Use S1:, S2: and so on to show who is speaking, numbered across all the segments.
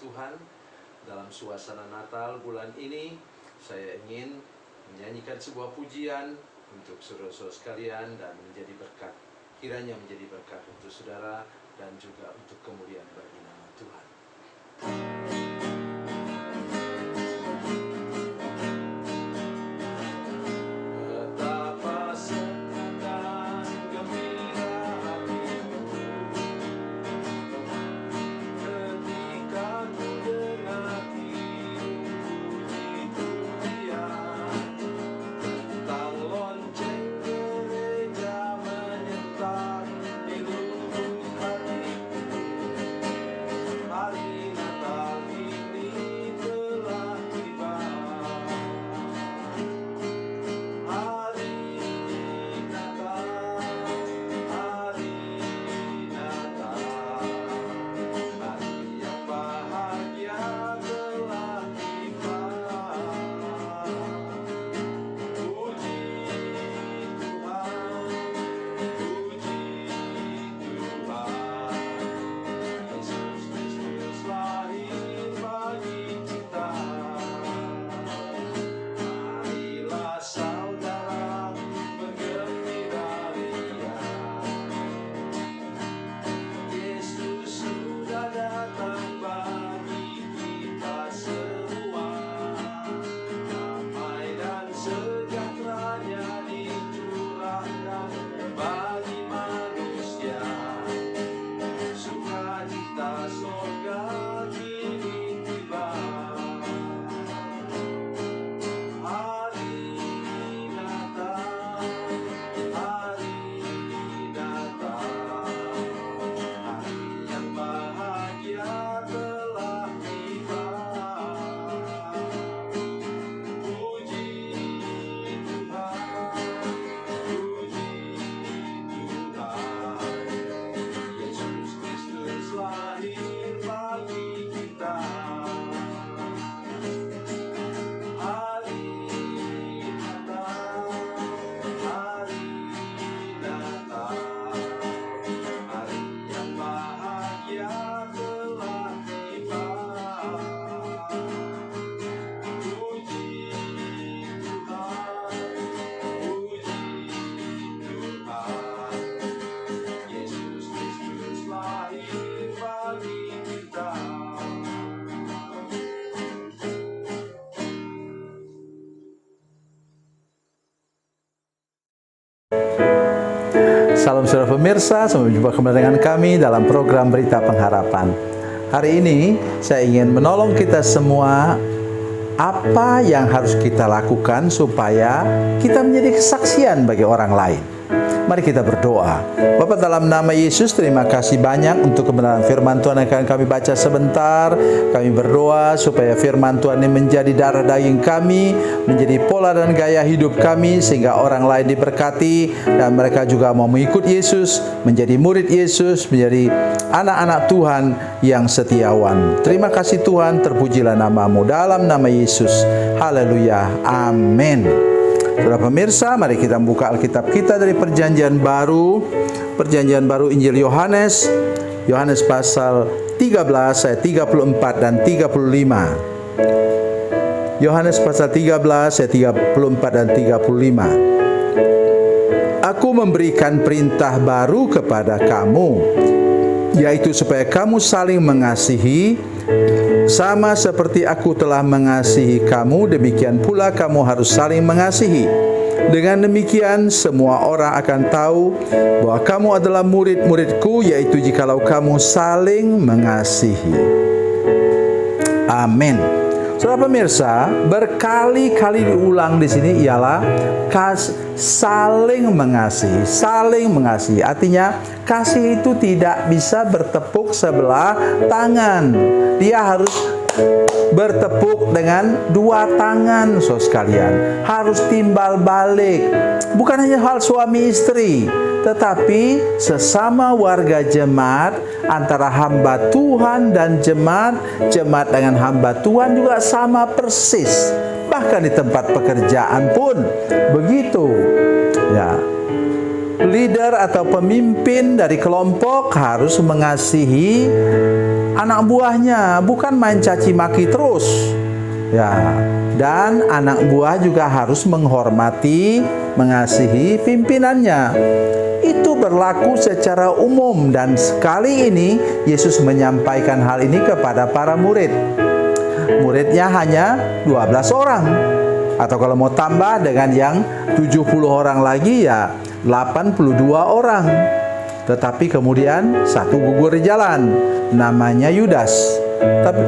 S1: Tuhan. Dalam suasana Natal bulan ini, saya ingin menyanyikan sebuah pujian untuk saudara-saudara sekalian dan menjadi berkat. Kiranya menjadi berkat untuk saudara dan juga untuk kemuliaan bagi nama Tuhan.
S2: Salam saudara pemirsa, sampai jumpa kembali dengan kami dalam program Berita Pengharapan. Hari ini saya ingin menolong kita semua apa yang harus kita lakukan supaya kita menjadi kesaksian bagi orang lain. Mari kita berdoa. Bapa, dalam nama Yesus, terima kasih banyak untuk kebenaran firman Tuhan yang akan kami baca sebentar. Kami berdoa supaya firman Tuhan ini menjadi darah daging kami, menjadi pola dan gaya hidup kami, sehingga orang lain diberkati dan mereka juga mau mengikut Yesus, menjadi murid Yesus, menjadi anak-anak Tuhan yang setiawan. Terima kasih Tuhan, terpujilah nama-Mu dalam nama Yesus. Haleluya. Amin. Saudara pemirsa, mari kita buka Alkitab kita dari Perjanjian Baru. Perjanjian Baru Injil Yohanes. Yohanes pasal 13 ayat 34 dan 35. Yohanes pasal 13 ayat 34 dan 35. Aku memberikan perintah baru kepada kamu, yaitu supaya kamu saling mengasihi. Sama seperti aku telah mengasihi kamu, demikian pula kamu harus saling mengasihi. Dengan demikian semua orang akan tahu bahwa kamu adalah murid-muridku, yaitu jikalau kamu saling mengasihi. Amin. Saudara pemirsa, berkali-kali diulang di sini ialah saling mengasihi. Saling mengasihi artinya kasih itu tidak bisa bertepuk sebelah tangan. Dia harus bertepuk dengan dua tangan, saudara sekalian. Harus timbal balik. Bukan hanya hal suami istri, tetapi sesama warga jemaat, antara hamba Tuhan dan jemaat, jemaat dengan hamba Tuhan juga sama persis. Bahkan di tempat pekerjaan pun begitu. Ya. leader atau pemimpin dari kelompok harus mengasihi anak buahnya, bukan main caci maki terus. Ya, dan anak buah juga harus menghormati, mengasihi pimpinannya. Itu berlaku secara umum, dan sekali ini Yesus menyampaikan hal ini kepada para murid. Muridnya hanya 12 orang. Atau kalau mau tambah dengan yang 70 orang lagi ya 82 orang. Tetapi kemudian satu gugur di jalan, namanya Yudas.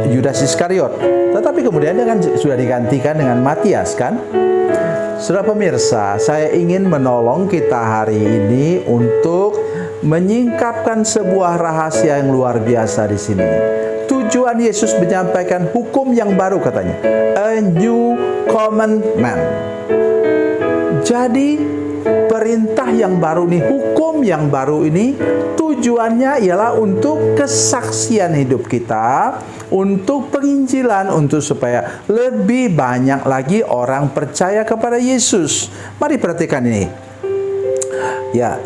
S2: Yudas Iskariot. Tetapi kemudian sudah digantikan dengan Matias, kan? Saudara pemirsa, saya ingin menolong kita hari ini untuk menyingkapkan sebuah rahasia yang luar biasa di sini. Tujuan Yesus menyampaikan hukum yang baru, katanya, a new commandment. Jadi perintah yang baru ini, hukum yang baru ini, tujuannya ialah untuk kesaksian hidup kita, untuk penginjilan, untuk supaya lebih banyak lagi orang percaya kepada Yesus. Mari perhatikan ini. Ya,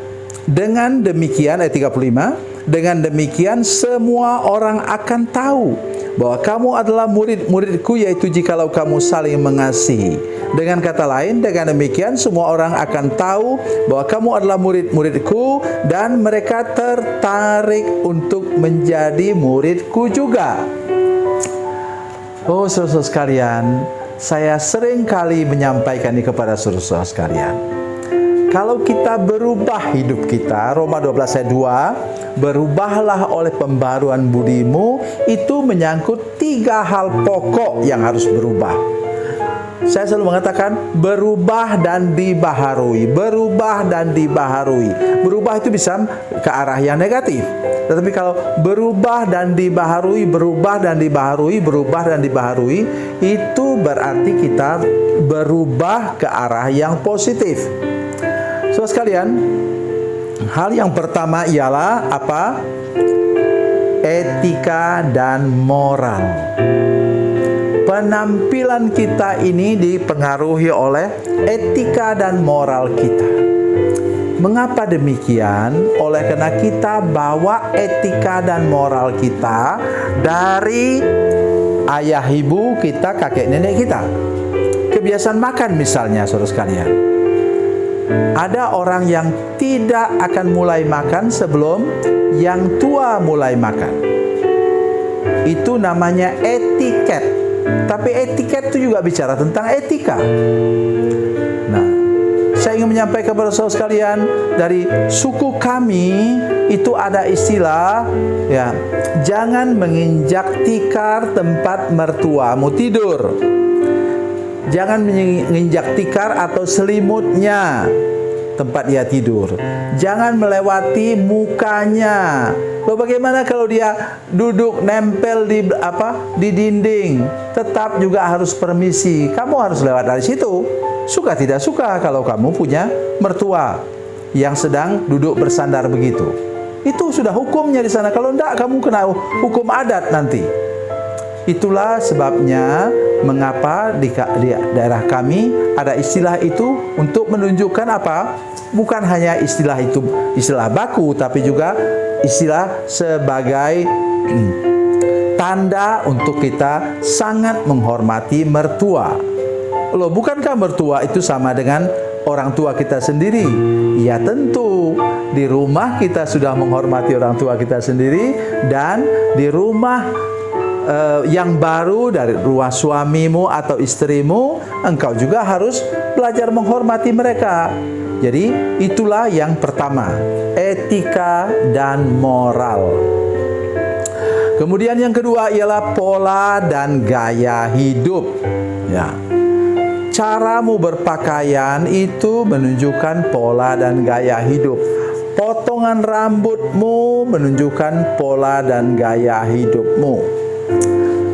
S2: dengan demikian ayat 35, dengan demikian semua orang akan tahu bahwa kamu adalah murid-muridku, yaitu jikalau kamu saling mengasihi. Dengan kata lain, dengan demikian semua orang akan tahu bahwa kamu adalah murid-muridku, dan mereka tertarik untuk menjadi muridku juga. Oh, saudara-saudara sekalian, saya sering kali menyampaikan ini kepada saudara-saudara sekalian. Kalau kita berubah hidup kita, Roma 12 ayat 2, berubahlah oleh pembaruan budimu, itu menyangkut 3 hal pokok yang harus berubah. Saya selalu mengatakan berubah dan dibaharui, berubah dan dibaharui. Berubah itu bisa ke arah yang negatif. Tetapi kalau berubah dan dibaharui, berubah dan dibaharui, berubah dan dibaharui, itu berarti kita berubah ke arah yang positif. Saudara sekalian, hal yang pertama ialah apa? Etika dan moral. Penampilan kita ini dipengaruhi oleh etika dan moral kita. Mengapa demikian? Oleh karena kita bawa etika dan moral kita dari ayah ibu kita, kakek nenek kita. Kebiasaan makan misalnya, saudara sekalian. Ada orang yang tidak akan mulai makan sebelum yang tua mulai makan. Itu namanya etiket. Tapi etiket itu juga bicara tentang etika. Nah, saya ingin menyampaikan kepada saudara sekalian, dari suku kami itu ada istilah, ya, jangan menginjak tikar tempat mertuamu tidur. Jangan menginjak tikar atau selimutnya tempat dia tidur. Jangan melewati mukanya. Loh, bagaimana kalau dia duduk nempel di dinding? Tetap juga harus permisi. Kamu harus lewat dari situ. Suka tidak suka kalau kamu punya mertua yang sedang duduk bersandar begitu. Itu sudah hukumnya di sana. Kalau enggak, kamu kena hukum adat nanti. Itulah sebabnya mengapa di daerah kami ada istilah itu untuk menunjukkan apa? Bukan hanya istilah itu, istilah baku, tapi juga istilah sebagai tanda untuk kita sangat menghormati mertua. Loh, bukankah mertua itu sama dengan orang tua kita sendiri? Ya tentu, di rumah kita sudah menghormati orang tua kita sendiri, dan di rumah yang baru dari rumah suamimu atau istrimu, engkau juga harus belajar menghormati mereka. Jadi itulah yang pertama, etika dan moral. Kemudian yang kedua ialah pola dan gaya hidup. Ya, caramu berpakaian itu menunjukkan pola dan gaya hidup. Potongan rambutmu menunjukkan pola dan gaya hidupmu.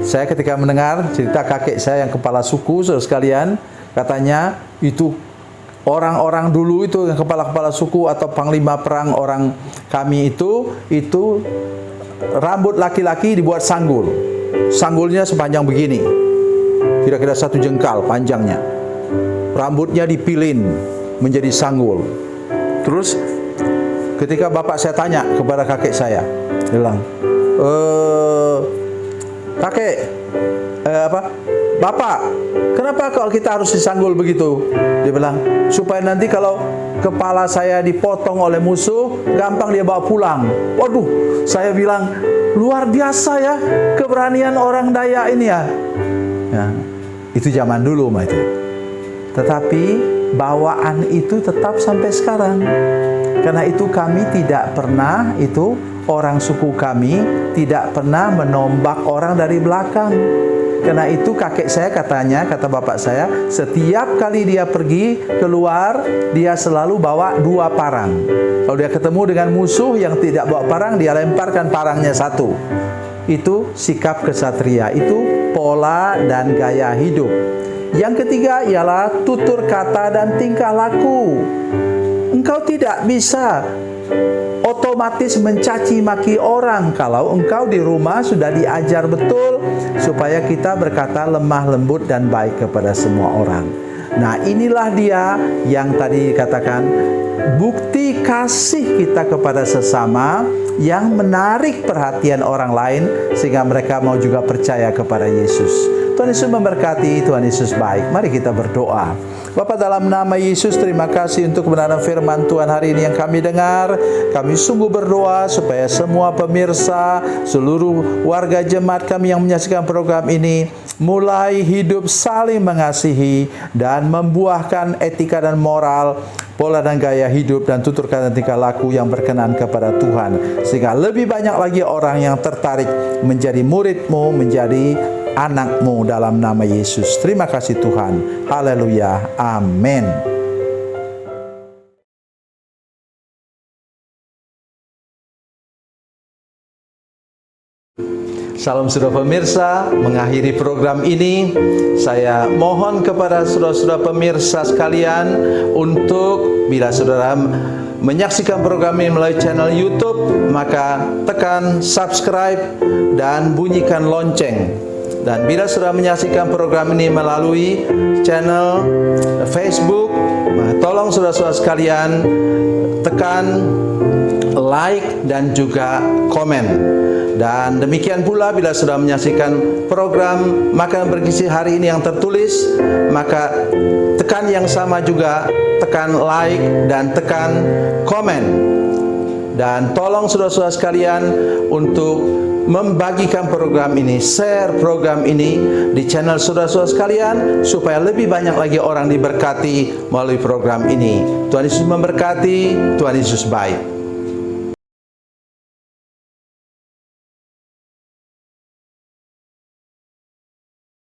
S2: Saya ketika mendengar cerita kakek saya yang kepala suku, saudara sekalian, katanya itu orang-orang dulu itu yang kepala-kepala suku atau panglima perang orang kami itu rambut laki-laki dibuat sanggul. Sanggulnya sepanjang begini, kira-kira 1 jengkal panjangnya. Rambutnya dipilin menjadi sanggul. Terus ketika bapak saya tanya kepada kakek saya, dia bilang, kakek, bapak, kenapa kalau kita harus disanggul begitu? Dia bilang, supaya nanti kalau kepala saya dipotong oleh musuh, gampang dia bawa pulang. Waduh, saya bilang, luar biasa ya keberanian orang Dayak ini ya. Ya, itu zaman dulu mah itu. Tetapi bawaan itu tetap sampai sekarang. Karena itu kami tidak pernah, itu orang suku kami tidak pernah menombak orang dari belakang. Karena itu kakek saya katanya, kata bapak saya, setiap kali dia pergi keluar, dia selalu bawa 2 parang. Kalau dia ketemu dengan musuh yang tidak bawa parang, dia lemparkan parangnya 1. Itu sikap kesatria, itu pola dan gaya hidup. Yang ketiga ialah tutur kata dan tingkah laku. Engkau tidak bisa otomatis mencaci maki orang kalau engkau di rumah sudah diajar betul supaya kita berkata lemah lembut dan baik kepada semua orang. Nah, inilah dia yang tadi dikatakan bukti kasih kita kepada sesama yang menarik perhatian orang lain sehingga mereka mau juga percaya kepada Yesus. Tuhan Yesus memberkati, Tuhan Yesus baik. Mari kita berdoa. Bapa, dalam nama Yesus, terima kasih untuk kebenaran firman Tuhan hari ini yang kami dengar. Kami sungguh berdoa supaya semua pemirsa, seluruh warga jemaat kami yang menyaksikan program ini mulai hidup saling mengasihi dan membuahkan etika dan moral, pola dan gaya hidup dan tutur kata dan tingkah laku yang berkenan kepada Tuhan. Sehingga lebih banyak lagi orang yang tertarik menjadi murid-Mu, menjadi anak-Mu dalam nama Yesus. Terima kasih Tuhan. Haleluya. Amin. Salam saudara pemirsa, mengakhiri program ini saya mohon kepada saudara-saudara pemirsa sekalian untuk bila saudara menyaksikan program ini melalui channel YouTube, maka tekan subscribe dan bunyikan lonceng. Dan bila saudara menyaksikan program ini melalui channel Facebook, tolong saudara-saudara sekalian tekan like dan juga komen. Dan demikian pula bila sudah menyaksikan program Makanan Bergizi hari ini yang tertulis, maka tekan yang sama juga, tekan like dan tekan komen. Dan tolong saudara-saudara sekalian untuk membagikan program ini, share program ini di channel saudara-saudara sekalian supaya lebih banyak lagi orang diberkati melalui program ini. Tuhan Yesus memberkati, Tuhan Yesus baik.